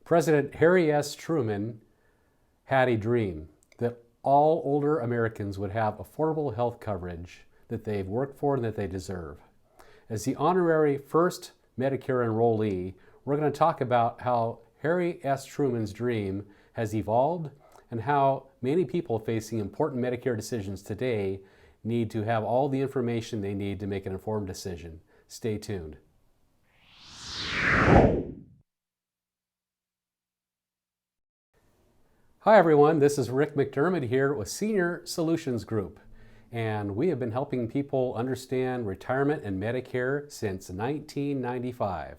President Harry S. Truman had a dream that all older Americans would have affordable health coverage that they've worked for and that they deserve. As the honorary first Medicare enrollee, we're going to talk about how Harry S. Truman's dream has evolved and how many people facing important Medicare decisions today need to have all the information they need to make an informed decision. Stay tuned. Hi everyone, this is Rick McDermott here with Senior Solutions Group, and we have been helping people understand retirement and Medicare since 1995.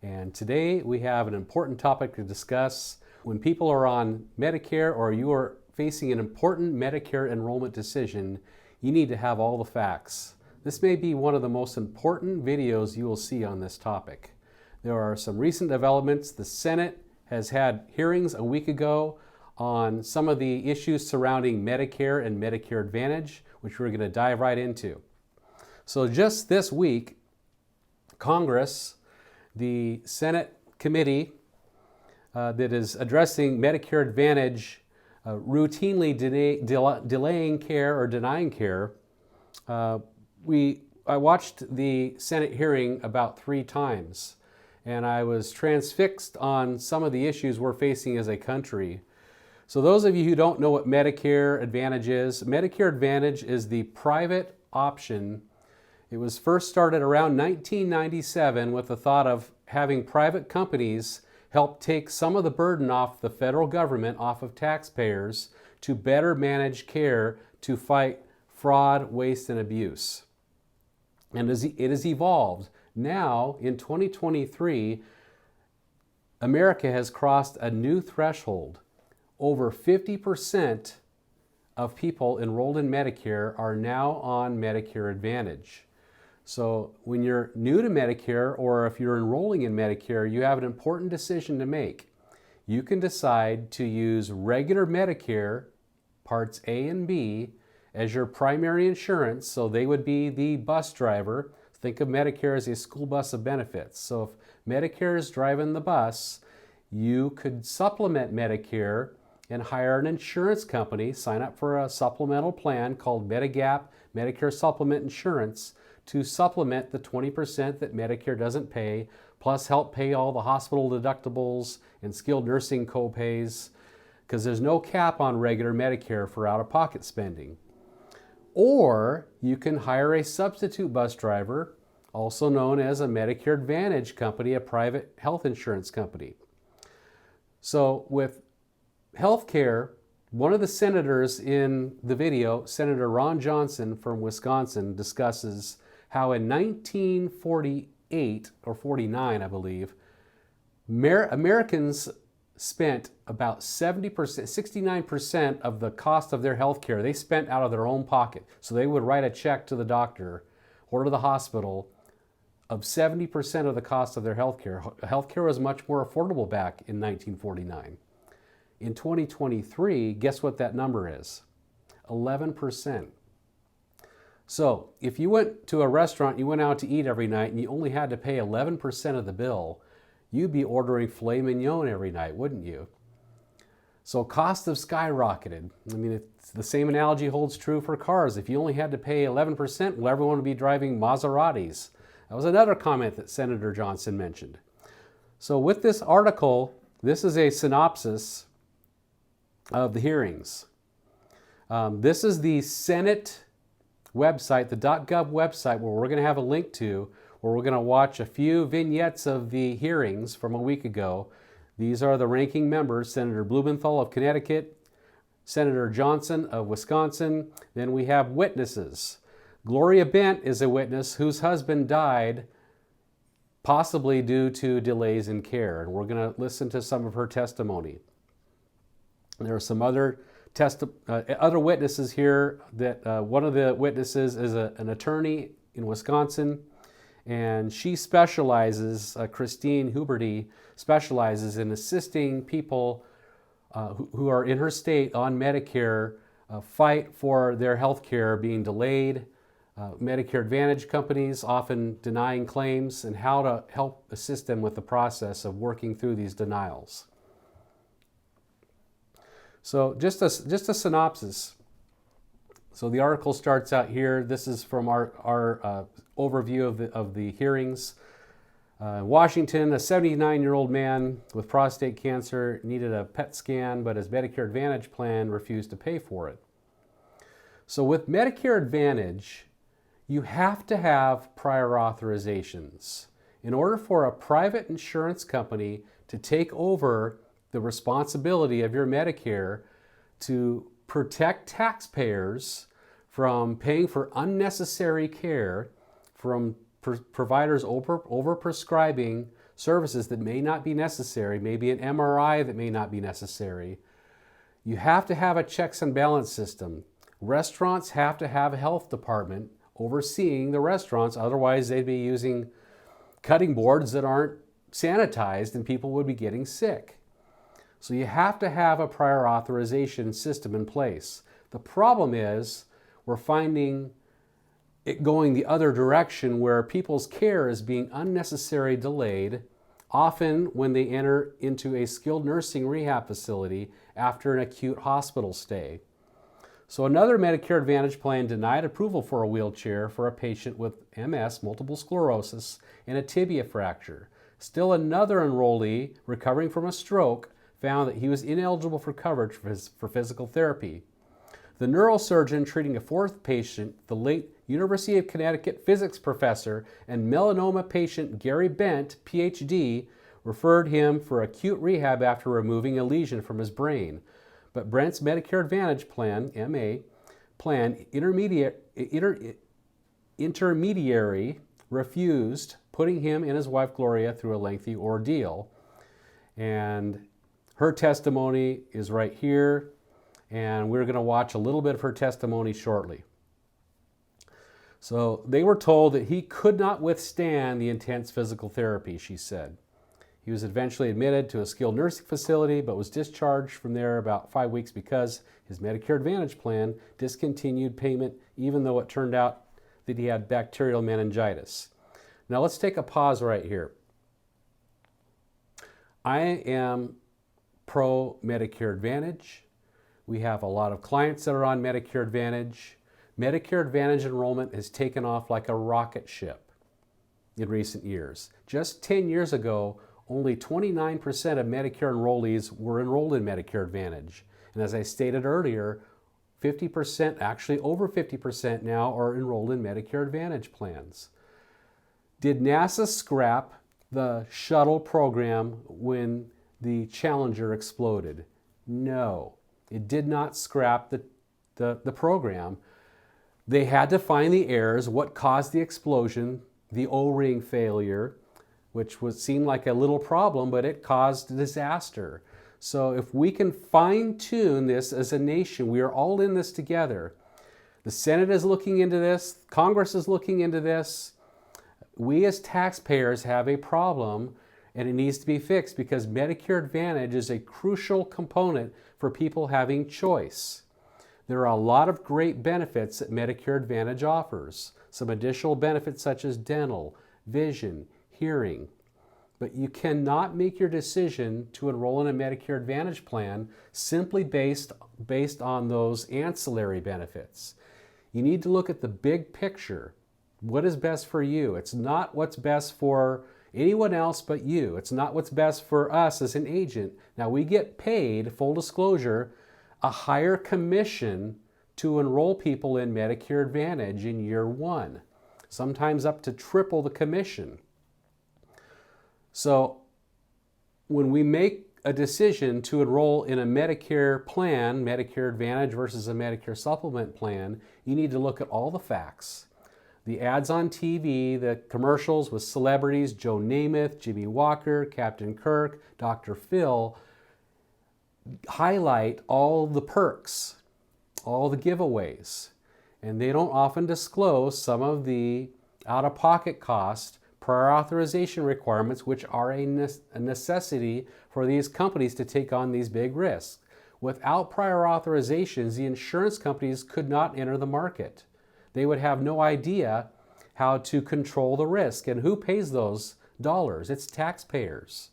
And today we have an important topic to discuss. When people are on Medicare or you are facing an important Medicare enrollment decision, you need to have all the facts. This may be one of the most important videos you will see on this topic. There are some recent developments. The Senate has had hearings a week ago on some of the issues surrounding Medicare and Medicare Advantage, which we're going to dive right into. So just this week, Congress, the Senate committee that is addressing Medicare Advantage routinely delaying care or denying care, I watched the Senate hearing about 3 times, and I was transfixed on some of the issues we're facing as a country. So those of you who don't know what Medicare Advantage is the private option. It was first started around 1997 with the thought of having private companies help take some of the burden off the federal government, off of taxpayers, to better manage care to fight fraud, waste, and abuse. And it has evolved. Now, in 2023, America has crossed a new threshold. Over 50% of people enrolled in Medicare are now on Medicare Advantage. So when you're new to Medicare, or if you're enrolling in Medicare, you have an important decision to make. You can decide to use regular Medicare, Parts A and B, as your primary insurance, so they would be the bus driver. Think of Medicare as a school bus of benefits. So if Medicare is driving the bus, you could supplement Medicare and hire an insurance company, sign up for a supplemental plan called Medigap, Medicare Supplement Insurance, to supplement the 20% that Medicare doesn't pay, plus help pay all the hospital deductibles and skilled nursing co-pays, because there's no cap on regular Medicare for out-of-pocket spending. Or you can hire a substitute bus driver, also known as a Medicare Advantage company, a private health insurance company. So with healthcare, one of the senators in the video, Senator Ron Johnson from Wisconsin, discusses how in 1948 or 49, I believe, Americans spent about 70%, 69% of the cost of their health care, they spent out of their own pocket. So they would write a check to the doctor or to the hospital of 70% of the cost of their health care. Health care was much more affordable back in 1949. In 2023, guess what that number is? 11%. So if you went to a restaurant, you went out to eat every night, and you only had to pay 11% of the bill, you'd be ordering filet mignon every night, wouldn't you? So costs have skyrocketed. I mean, the same analogy holds true for cars. If you only had to pay 11%, well, everyone would be driving Maseratis. That was another comment that Senator Johnson mentioned. So with this article, this is a synopsis of the hearings. This is the Senate website, the .gov website, where we're going to have a link to, where we're going to watch a few vignettes of the hearings from a week ago. These are the ranking members: Senator Blumenthal of Connecticut, Senator Johnson of Wisconsin. Then we have witnesses. Gloria Bent is a witness whose husband died possibly due to delays in care, and we're going to listen to some of her testimony. There are some other witnesses here. That one of the witnesses is an attorney in Wisconsin, and she specializes, Christine Huberty, specializes in assisting people who are in her state on Medicare fight for their health care being delayed, Medicare Advantage companies often denying claims, and how to help assist them with the process of working through these denials. So just a synopsis. So the article starts out here. This is from our overview of the hearings. Washington, a 79-year-old man with prostate cancer needed a PET scan, but his Medicare Advantage plan refused to pay for it. So with Medicare Advantage, you have to have prior authorizations. In order for a private insurance company to take over the responsibility of your Medicare to protect taxpayers from paying for unnecessary care, from providers over-prescribing services that may not be necessary, maybe an MRI that may not be necessary, you have to have a checks and balance system. Restaurants have to have a health department overseeing the restaurants, otherwise they'd be using cutting boards that aren't sanitized and people would be getting sick. So you have to have a prior authorization system in place. The problem is we're finding it going the other direction where people's care is being unnecessarily delayed, often when they enter into a skilled nursing rehab facility after an acute hospital stay. So another Medicare Advantage plan denied approval for a wheelchair for a patient with MS, multiple sclerosis, and a tibia fracture. Still another enrollee recovering from a stroke found that he was ineligible for coverage for physical therapy. The neurosurgeon treating a fourth patient, the late University of Connecticut physics professor and melanoma patient Gary Bent, PhD, referred him for acute rehab after removing a lesion from his brain. But Brent's Medicare Advantage plan, MA, intermediary refused, putting him and his wife Gloria through a lengthy ordeal. And her testimony is right here, and we're going to watch a little bit of her testimony shortly. So they were told that he could not withstand the intense physical therapy, she said. He was eventually admitted to a skilled nursing facility, but was discharged from there about 5 weeks because his Medicare Advantage plan discontinued payment, even though it turned out that he had bacterial meningitis. Now let's take a pause right here. I am pro Medicare Advantage. We have a lot of clients that are on Medicare Advantage. Medicare Advantage enrollment has taken off like a rocket ship in recent years. Just 10 years ago, only 29% of Medicare enrollees were enrolled in Medicare Advantage. And as I stated earlier, 50%, actually over 50% now are enrolled in Medicare Advantage plans. Did NASA scrap the shuttle program when the Challenger exploded? No, it did not scrap the program. They had to find the errors, what caused the explosion, the O-ring failure, which seemed like a little problem, but it caused a disaster. So if we can fine-tune this as a nation, we are all in this together. The Senate is looking into this, Congress is looking into this. We as taxpayers have a problem, and it needs to be fixed because Medicare Advantage is a crucial component for people having choice. There are a lot of great benefits that Medicare Advantage offers. Some additional benefits such as dental, vision, hearing. But you cannot make your decision to enroll in a Medicare Advantage plan simply based on those ancillary benefits. You need to look at the big picture. What is best for you? It's not what's best for anyone else but you. It's not what's best for us as an agent. Now we get paid, full disclosure, a higher commission to enroll people in Medicare Advantage in year one, sometimes up to triple the commission. So when we make a decision to enroll in a Medicare plan, Medicare Advantage versus a Medicare supplement plan, you need to look at all the facts. The ads on TV, the commercials with celebrities, Joe Namath, Jimmy Walker, Captain Kirk, Dr. Phil, highlight all the perks, all the giveaways. And they don't often disclose some of the out-of-pocket cost, prior authorization requirements, which are a necessity for these companies to take on these big risks. Without prior authorizations, the insurance companies could not enter the market. They would have no idea how to control the risk. And who pays those dollars? It's taxpayers.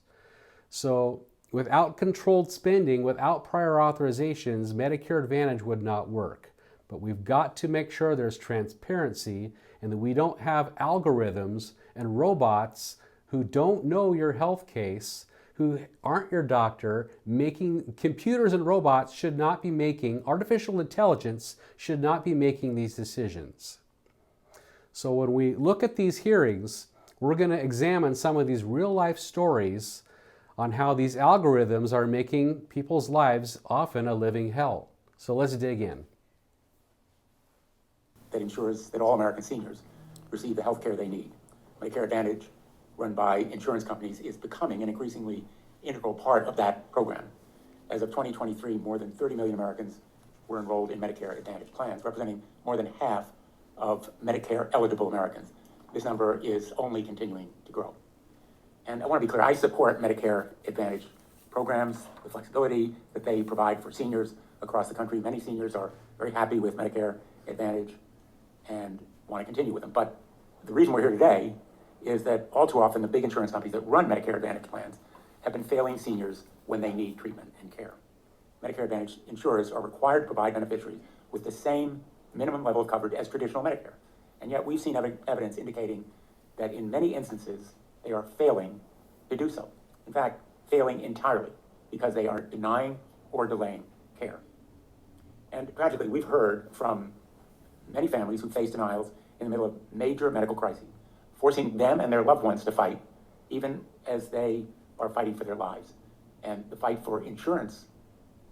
So Without controlled spending, without prior authorizations, Medicare Advantage would not work. But we've got to make sure there's transparency and that we don't have algorithms and robots who don't know your health case, who aren't your doctor, making computers and robots should not be making, artificial intelligence should not be making these decisions. So when we look at these hearings, we're going to examine some of these real life stories on how these algorithms are making people's lives often a living hell. So let's dig in. That ensures that all American seniors receive the health care they need. Medicare Advantage, run by insurance companies, is becoming an increasingly integral part of that program. As of 2023, more than 30 million Americans were enrolled in Medicare Advantage plans, representing more than half of Medicare-eligible Americans. This number is only continuing to grow. And I want to be clear, I support Medicare Advantage programs, the flexibility that they provide for seniors across the country. Many seniors are very happy with Medicare Advantage and want to continue with them. But the reason we're here today is that all too often the big insurance companies that run Medicare Advantage plans have been failing seniors when they need treatment and care. Medicare Advantage insurers are required to provide beneficiaries with the same minimum level of coverage as traditional Medicare. And yet we've seen evidence indicating that in many instances, they are failing to do so. In fact, failing entirely because they are denying or delaying care. And tragically, we've heard from many families who face denials in the middle of major medical crises, forcing them and their loved ones to fight, even as they are fighting for their lives. And the fight for insurance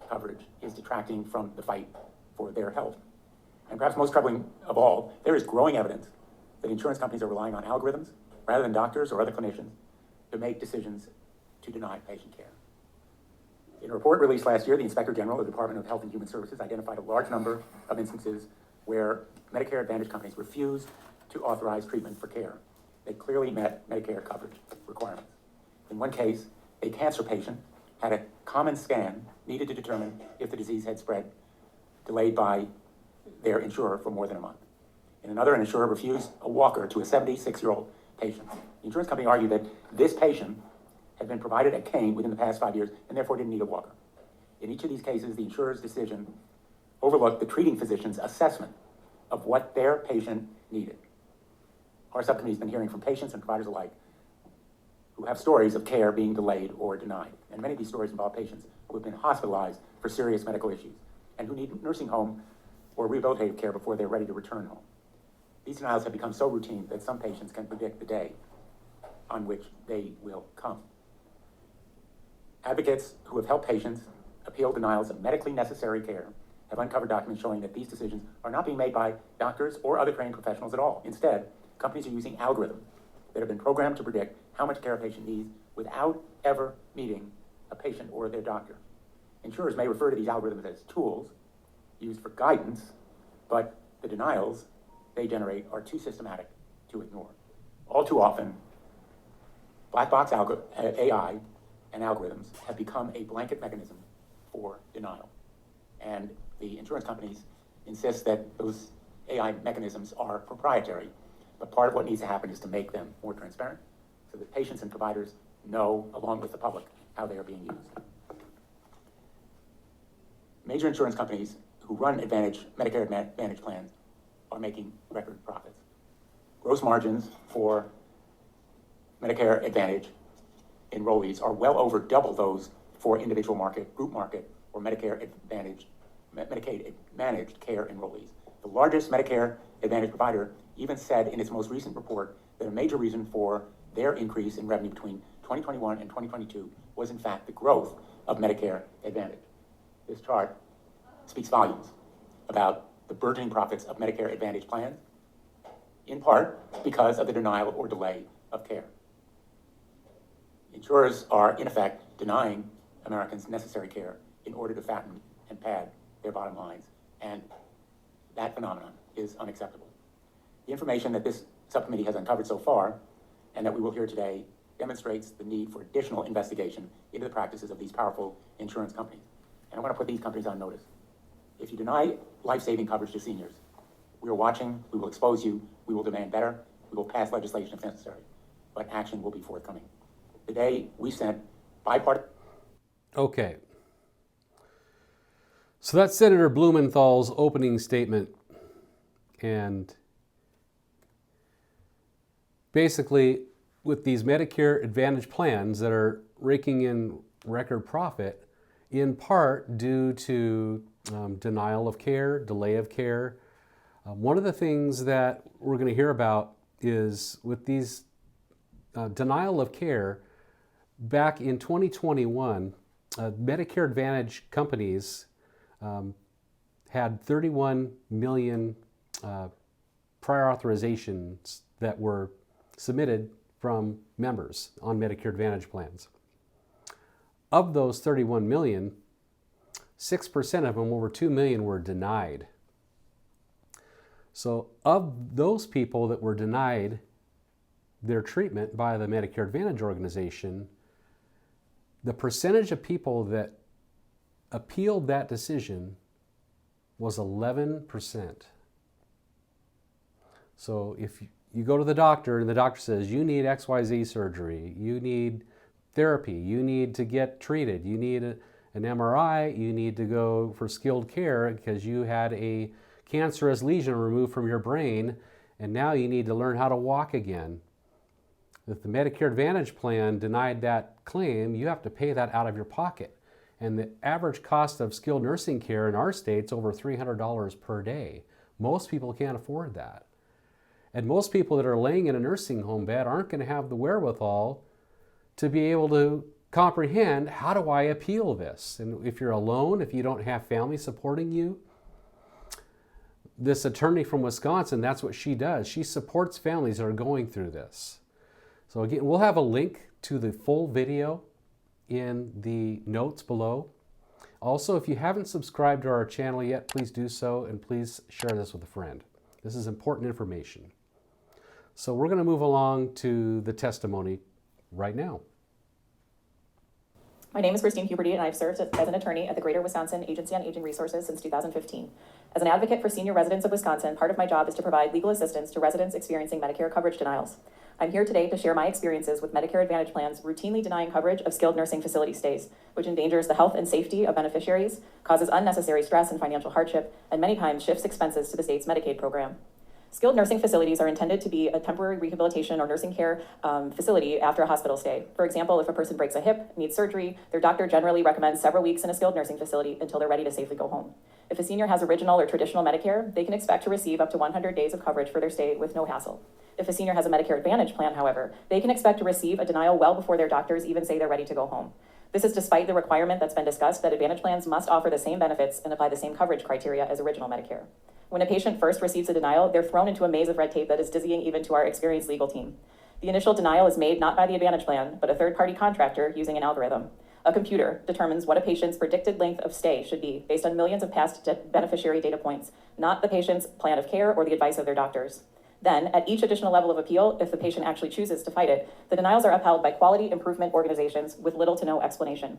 coverage is detracting from the fight for their health. And perhaps most troubling of all, there is growing evidence that insurance companies are relying on algorithms rather than doctors or other clinicians to make decisions to deny patient care. In a report released last year, the Inspector General of the Department of Health and Human Services identified a large number of instances where Medicare Advantage companies refused to authorize treatment for care. They clearly met Medicare coverage requirements. In one case, a cancer patient had a common scan needed to determine if the disease had spread, delayed by their insurer for more than a month. In another, an insurer refused a walker to a 76-year-old patient. The insurance company argued that this patient had been provided a cane within the past 5 years and therefore didn't need a walker. In each of these cases, the insurer's decision overlooked the treating physician's assessment of what their patient needed. Our subcommittee has been hearing from patients and providers alike who have stories of care being delayed or denied. And many of these stories involve patients who have been hospitalized for serious medical issues and who need nursing home or rehabilitative care before they're ready to return home. These denials have become so routine that some patients can predict the day on which they will come. Advocates who have helped patients appeal denials of medically necessary care have uncovered documents showing that these decisions are not being made by doctors or other trained professionals at all. Instead, companies are using algorithms that have been programmed to predict how much care a patient needs without ever meeting a patient or their doctor. Insurers may refer to these algorithms as tools used for guidance, but the denials they generate are too systematic to ignore. All too often, black box AI and algorithms have become a blanket mechanism for denial. And the insurance companies insist that those AI mechanisms are proprietary, but part of what needs to happen is to make them more transparent so that patients and providers know, along with the public, how they are being used. Major insurance companies who run Medicare Advantage plans are making record profits. Gross margins for Medicare Advantage enrollees are well over double those for individual market, group market, or Medicare Advantage, Medicaid managed care enrollees. The largest Medicare Advantage provider even said in its most recent report that a major reason for their increase in revenue between 2021 and 2022 was in fact the growth of Medicare Advantage. This chart speaks volumes about the burgeoning profits of Medicare Advantage plans, in part because of the denial or delay of care. Insurers are, in effect, denying Americans necessary care in order to fatten and pad their bottom lines, and that phenomenon is unacceptable. The information that this subcommittee has uncovered so far, and that we will hear today, demonstrates the need for additional investigation into the practices of these powerful insurance companies. And I want to put these companies on notice. If you deny life-saving coverage to seniors, we are watching, we will expose you, we will demand better, we will pass legislation if necessary, but action will be forthcoming. Today, we sent bipartisan Okay. So that's Senator Blumenthal's opening statement. And basically, with these Medicare Advantage plans that are raking in record profit, in part due to denial of care, delay of care. One of the things that we're going to hear about is with these denial of care, back in 2021, Medicare Advantage companies had 31 million prior authorizations that were submitted from members on Medicare Advantage plans. Of those 31 million, 6% of them, over 2 million, were denied. So of those people that were denied their treatment by the Medicare Advantage organization, the percentage of people that appealed that decision was 11%. So if you go to the doctor and the doctor says you need XYZ surgery, you need therapy, you need to get treated, you need an MRI, you need to go for skilled care because you had a cancerous lesion removed from your brain and now you need to learn how to walk again. If the Medicare Advantage plan denied that claim, you have to pay that out of your pocket. And the average cost of skilled nursing care in our state is over $300 per day. Most people can't afford that. And most people that are laying in a nursing home bed aren't going to have the wherewithal to be able to comprehend, how do I appeal this? And if you're alone, if you don't have family supporting you, this attorney from Wisconsin, that's what she does. She supports families that are going through this. So again, we'll have a link to the full video in the notes below. Also, if you haven't subscribed to our channel yet, please do so, and please share this with a friend. This is important information. So we're going to move along to the testimony right now. My name is Christine Huberty, and I've served as an attorney at the Greater Wisconsin Agency on Aging Resources since 2015. As an advocate for senior residents of Wisconsin, part of my job is to provide legal assistance to residents experiencing Medicare coverage denials. I'm here today to share my experiences with Medicare Advantage plans routinely denying coverage of skilled nursing facility stays, which endangers the health and safety of beneficiaries, causes unnecessary stress and financial hardship, and many times shifts expenses to the state's Medicaid program. Skilled nursing facilities are intended to be a temporary rehabilitation or nursing care facility after a hospital stay. For example, if a person breaks a hip, needs surgery, their doctor generally recommends several weeks in a skilled nursing facility until they're ready to safely go home. If a senior has original or traditional Medicare, they can expect to receive up to 100 days of coverage for their stay with no hassle. If a senior has a Medicare Advantage plan, however, they can expect to receive a denial well before their doctors even say they're ready to go home. This is despite the requirement that's been discussed that Advantage plans must offer the same benefits and apply the same coverage criteria as original Medicare. When a patient first receives a denial, they're thrown into a maze of red tape that is dizzying even to our experienced legal team. The initial denial is made not by the Advantage plan, but a third-party contractor using an algorithm. A computer determines what a patient's predicted length of stay should be based on millions of past beneficiary data points, not the patient's plan of care or the advice of their doctors. Then, at each additional level of appeal, if the patient actually chooses to fight it, the denials are upheld by quality improvement organizations with little to no explanation.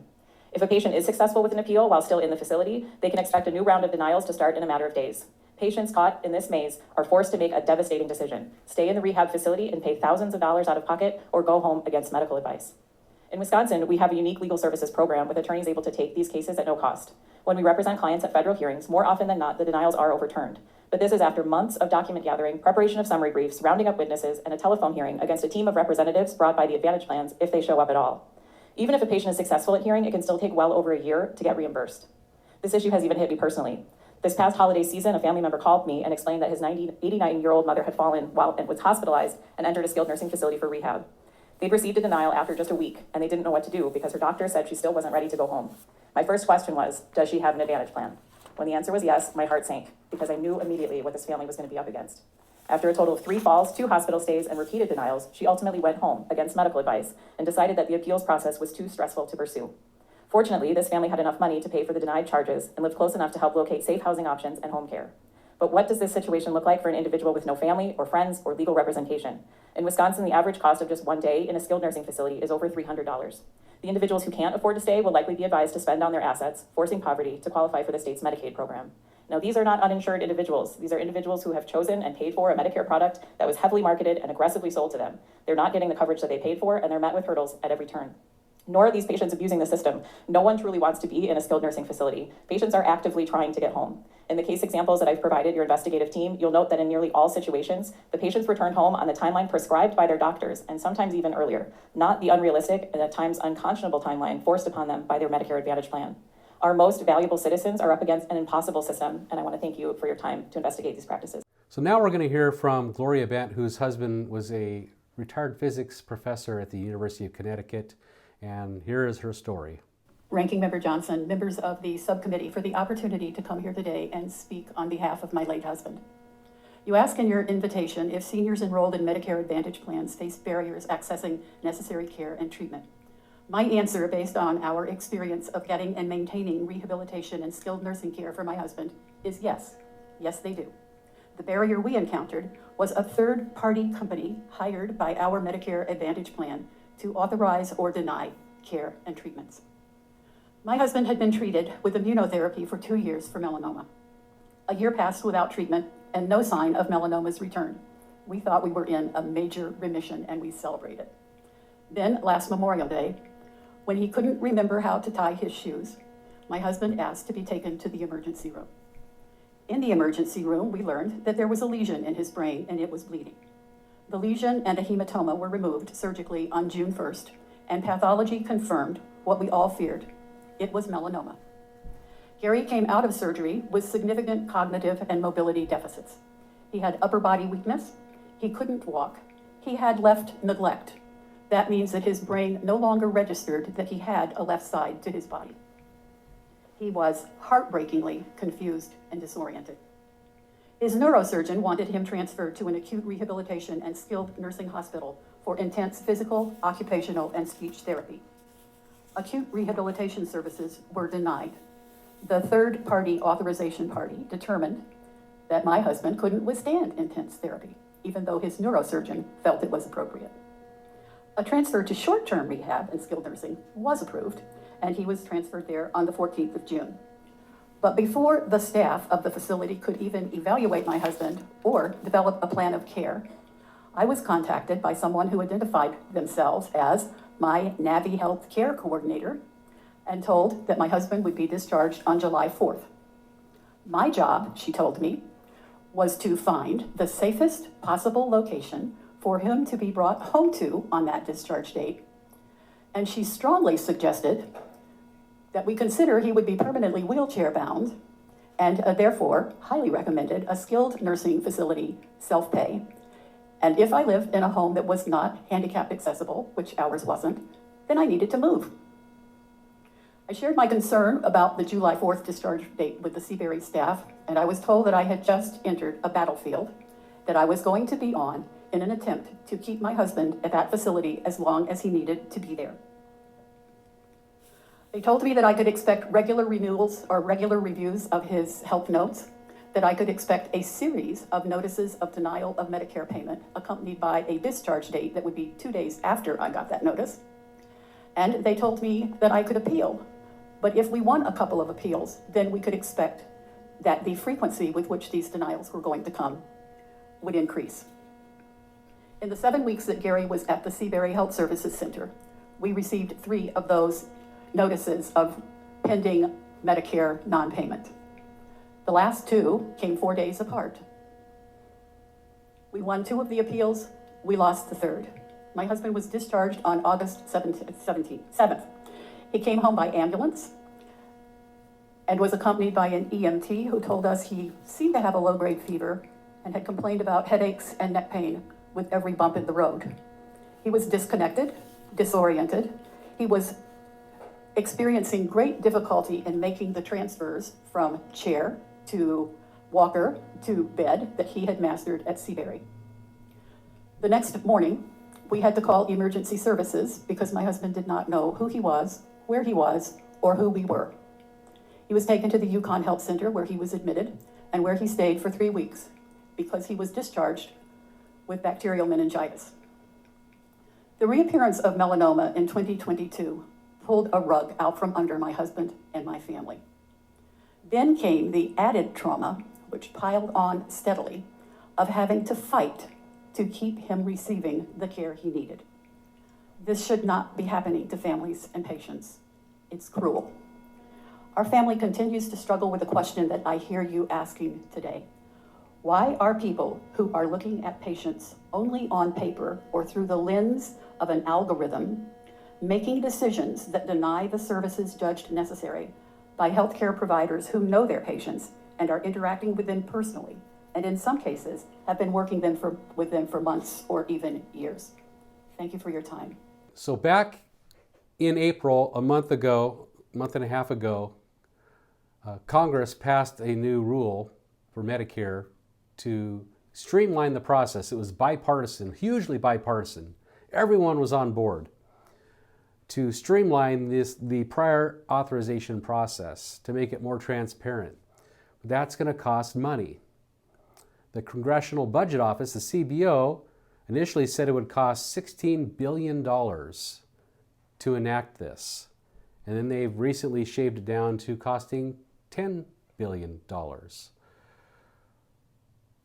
If a patient is successful with an appeal while still in the facility, they can expect a new round of denials to start in a matter of days. Patients caught in this maze are forced to make a devastating decision: stay in the rehab facility and pay thousands of dollars out of pocket, or go home against medical advice. In Wisconsin, we have a unique legal services program with attorneys able to take these cases at no cost. When we represent clients at federal hearings, more often than not, the denials are overturned. But this is after months of document gathering, preparation of summary briefs, rounding up witnesses, and a telephone hearing against a team of representatives brought by the Advantage plans if they show up at all. Even if a patient is successful at hearing, it can still take well over a year to get reimbursed. This issue has even hit me personally. This past holiday season, a family member called me and explained that his 89-year-old mother had fallen while and was hospitalized and entered a skilled nursing facility for rehab. They'd received a denial after just a week, and they didn't know what to do because her doctor said she still wasn't ready to go home. My first question was, does she have an Advantage plan? When the answer was yes, my heart sank because I knew immediately what this family was going to be up against. After a total of 3 falls, 2 hospital stays, and repeated denials, she ultimately went home against medical advice and decided that the appeals process was too stressful to pursue. Fortunately, this family had enough money to pay for the denied charges and lived close enough to help locate safe housing options and home care. But what does this situation look like for an individual with no family or friends or legal representation? In Wisconsin, the average cost of just one day in a skilled nursing facility is over $300. The individuals who can't afford to stay will likely be advised to spend on their assets, forcing poverty to qualify for the state's Medicaid program. Now, these are not uninsured individuals. These are individuals who have chosen and paid for a Medicare product that was heavily marketed and aggressively sold to them. They're not getting the coverage that they paid for, and they're met with hurdles at every turn. Nor are these patients abusing the system. No one truly wants to be in a skilled nursing facility. Patients are actively trying to get home. In the case examples that I've provided your investigative team, you'll note that in nearly all situations, the patients returned home on the timeline prescribed by their doctors, and sometimes even earlier, not the unrealistic and at times unconscionable timeline forced upon them by their Medicare Advantage plan. Our most valuable citizens are up against an impossible system, and I want to thank you for your time to investigate these practices. So now we're going to hear from Gloria Bent, whose husband was a retired physics professor at the University of Connecticut, and here is her story. Ranking Member Johnson, members of the subcommittee, for the opportunity to come here today and speak on behalf of my late husband. You ask in your invitation if seniors enrolled in Medicare Advantage plans face barriers accessing necessary care and treatment. My answer, based on our experience of getting and maintaining rehabilitation and skilled nursing care for my husband, is yes. Yes, they do. The barrier we encountered was a third-party company hired by our Medicare Advantage plan to authorize or deny care and treatments. My husband had been treated with immunotherapy for 2 years for melanoma. A year passed without treatment and no sign of melanoma's return. We thought we were in a major remission and we celebrated. Then, last Memorial Day, when he couldn't remember how to tie his shoes, my husband asked to be taken to the emergency room. In the emergency room, we learned that there was a lesion in his brain and it was bleeding. The lesion and a hematoma were removed surgically on June 1st, and pathology confirmed what we all feared. It was melanoma. Gary came out of surgery with significant cognitive and mobility deficits. He had upper body weakness. He couldn't walk. He had left neglect. That means that his brain no longer registered that he had a left side to his body. He was heartbreakingly confused and disoriented. His neurosurgeon wanted him transferred to an acute rehabilitation and skilled nursing hospital for intense physical, occupational, and speech therapy. Acute rehabilitation services were denied. The third-party authorization party determined that my husband couldn't withstand intense therapy, even though his neurosurgeon felt it was appropriate. A transfer to short-term rehab and skilled nursing was approved, and he was transferred there on the 14th of June. But before the staff of the facility could even evaluate my husband or develop a plan of care, I was contacted by someone who identified themselves as my Navi Health Care Coordinator and told that my husband would be discharged on July 4th. My job, she told me, was to find the safest possible location for him to be brought home to on that discharge date. And she strongly suggested that we consider he would be permanently wheelchair bound and therefore highly recommended a skilled nursing facility, self-pay. And if I lived in a home that was not handicap accessible, which ours wasn't, then I needed to move. I shared my concern about the July 4th discharge date with the Seabury staff, and I was told that I had just entered a battlefield that I was going to be on in an attempt to keep my husband at that facility as long as he needed to be there. They told me that I could expect regular renewals or regular reviews of his health notes, that I could expect a series of notices of denial of Medicare payment accompanied by a discharge date that would be 2 days after I got that notice. And they told me that I could appeal, but if we won a couple of appeals, then we could expect that the frequency with which these denials were going to come would increase. In the 7 weeks that Gary was at the Seabury Health Services Center, we received 3 of those notices of pending Medicare non-payment. The last 2 came 4 days apart. We won 2 of the appeals, we lost the 3rd. My husband was discharged on August 7th. He came home by ambulance and was accompanied by an EMT who told us he seemed to have a low-grade fever and had complained about headaches and neck pain with every bump in the road. He was disconnected, disoriented. He was experiencing great difficulty in making the transfers from chair to walker to bed that he had mastered at Seabury. The next morning, we had to call emergency services because my husband did not know who he was, where he was, or who we were. He was taken to the Yukon Health Center where he was admitted and where he stayed for 3 weeks because he was discharged with bacterial meningitis. The reappearance of melanoma in 2022 pulled a rug out from under my husband and my family. Then came the added trauma, which piled on steadily, of having to fight to keep him receiving the care he needed. This should not be happening to families and patients. It's cruel. Our family continues to struggle with the question that I hear you asking today. Why are people who are looking at patients only on paper or through the lens of an algorithm making decisions that deny the services judged necessary by healthcare providers who know their patients and are interacting with them personally, and in some cases have been working with them for months or even years? Thank you for your time. So back in April, a month and a half ago, Congress passed a new rule for Medicare to streamline the process. It was bipartisan, hugely bipartisan. Everyone was on board to streamline the prior authorization process to make it more transparent. That's going to cost money. The Congressional Budget Office, the CBO, initially said it would cost $16 billion to enact this. And then they've recently shaved it down to costing $10 billion.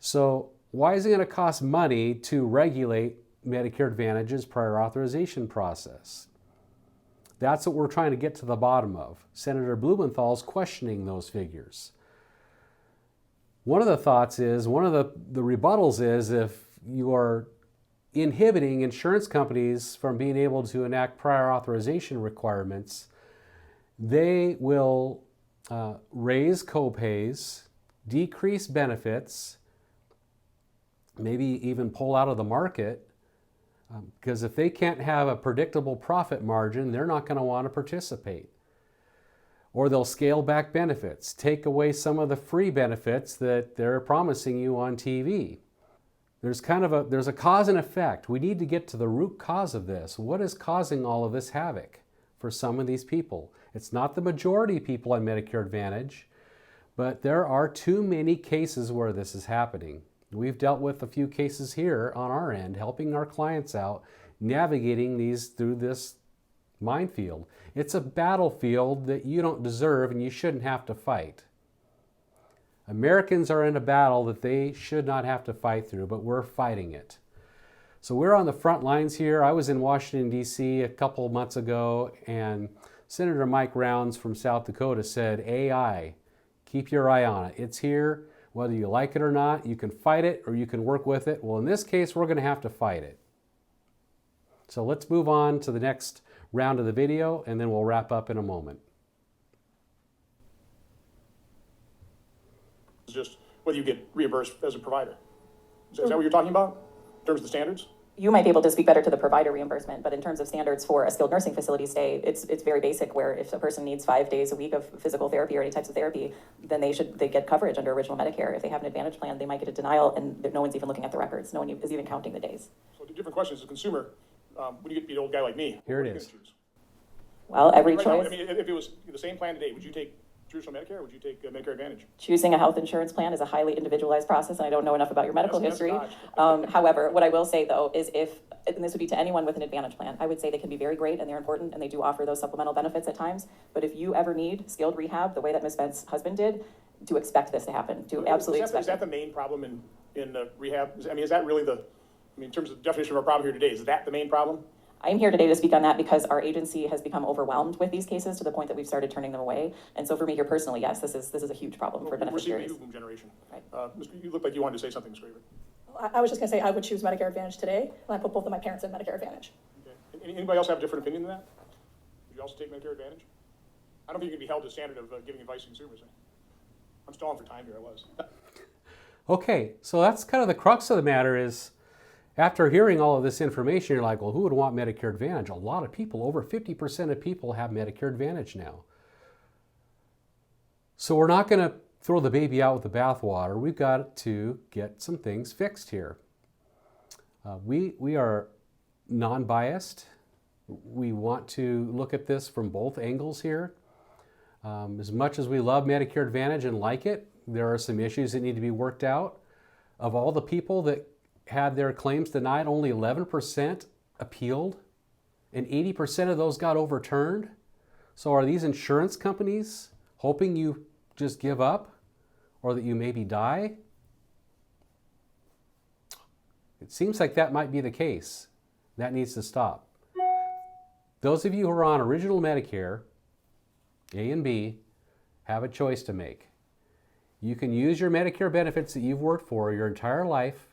So why is it going to cost money to regulate Medicare Advantage's prior authorization process? That's what we're trying to get to the bottom of. Senator Blumenthal's questioning those figures. One of the thoughts is, one of the rebuttals is, if you are inhibiting insurance companies from being able to enact prior authorization requirements, they will raise copays, decrease benefits, maybe even pull out of the market, because if they can't have a predictable profit margin, they're not going to want to participate. Or they'll scale back benefits, take away some of the free benefits that they're promising you on TV. There's a cause and effect. We need to get to the root cause of this. What is causing all of this havoc for some of these people? It's not the majority of people on Medicare Advantage, but there are too many cases where this is happening. We've dealt with a few cases here on our end, helping our clients out, navigating these through this minefield. It's a battlefield that you don't deserve and you shouldn't have to fight. Americans are in a battle that they should not have to fight through, but we're fighting it. So we're on the front lines here. I was in Washington, D.C. a couple of months ago, and Senator Mike Rounds from South Dakota said, AI, keep your eye on it. It's here. Whether you like it or not, you can fight it or you can work with it. Well, in this case, we're going to have to fight it. So let's move on to the next round of the video, and then we'll wrap up in a moment. It's just whether you get reimbursed as a provider. Is that what you're talking about in terms of the standards? You might be able to speak better to the provider reimbursement, but in terms of standards for a skilled nursing facility stay, it's very basic, where if a person needs 5 days a week of physical therapy or any types of therapy, then they get coverage under original Medicare. If they have an Advantage plan, they might get a denial, and no one's even looking at the records. No one is even counting the days. So the different question as a consumer, when you get to be an old guy like me, Here it what are you is. gonna choose? Well, every Right now, choice. I mean, if it was the same plan today, would you take traditional Medicare or would you take Medicare Advantage? Choosing a health insurance plan is a highly individualized process, and I don't know enough about your medical That's history. dodge. However, what I will say, though, is and this would be to anyone with an Advantage plan, I would say they can be very great and they're important and they do offer those supplemental benefits at times. But if you ever need skilled rehab, the way that Ms. Bent's husband did, to expect this to happen, to absolutely Is expect that it. the main problem in rehab? Is that really in terms of the definition of our problem here today, is that the main problem? I'm here today to speak on that because our agency has become overwhelmed with these cases to the point that we've started turning them away. And so for me here personally, yes, this is a huge problem for We're seeing the beneficiaries. baby boom generation. Right. You look like you wanted to say something, Ms. Graver. I was just gonna say I would choose Medicare Advantage today, and I put both of my parents in Medicare Advantage. Okay. Anybody else have a different opinion than that? Would you also take Medicare Advantage? I don't think you can be held to the standard of giving advice to consumers. I'm stalling for time here, I was. Okay, so that's kind of the crux of the matter is, after hearing all of this information, you're like, well, who would want Medicare Advantage? A lot of people, over 50% of people have Medicare Advantage now. So we're not going to throw the baby out with the bathwater. We've got to get some things fixed here. We are non-biased. We want to look at this from both angles here. As much as we love Medicare Advantage and like it, there are some issues that need to be worked out. Of all the people that had their claims denied, only 11% appealed, and 80% of those got overturned. So are these insurance companies hoping you just give up or that you maybe die? It seems like that might be the case. That needs to stop. Those of you who are on original Medicare, A and B, have a choice to make. You can use your Medicare benefits that you've worked for your entire life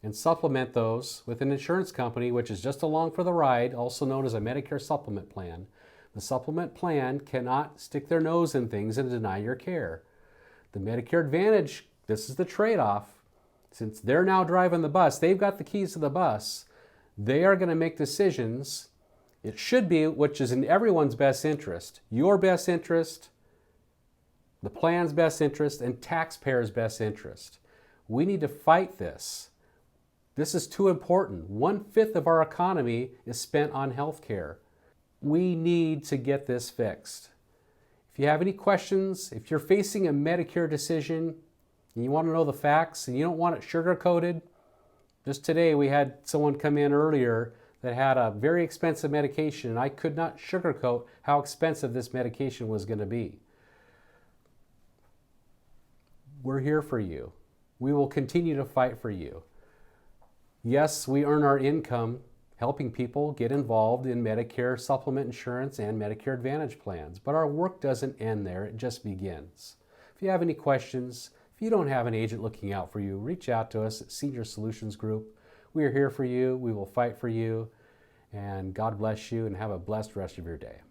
and supplement those with an insurance company which is just along for the ride, also known as a Medicare supplement plan. The supplement plan cannot stick their nose in things and deny your care. The Medicare Advantage, this is the trade-off. Since they're now driving the bus, they've got the keys to the bus, they are going to make decisions. It should be which is in everyone's best interest, your best interest, the plan's best interest, and taxpayers' best interest. We need to fight this. This is too important. 1/5 of our economy is spent on health care. We need to get this fixed. If you have any questions, if you're facing a Medicare decision and you want to know the facts and you don't want it sugar-coated, just today we had someone come in earlier that had a very expensive medication, and I could not sugarcoat how expensive this medication was going to be. We're here for you. We will continue to fight for you. Yes, we earn our income helping people get involved in Medicare supplement insurance and Medicare Advantage plans, but our work doesn't end there, it just begins. If you have any questions, if you don't have an agent looking out for you, reach out to us at Senior Solutions Group. We are here for you, we will fight for you, and God bless you and have a blessed rest of your day.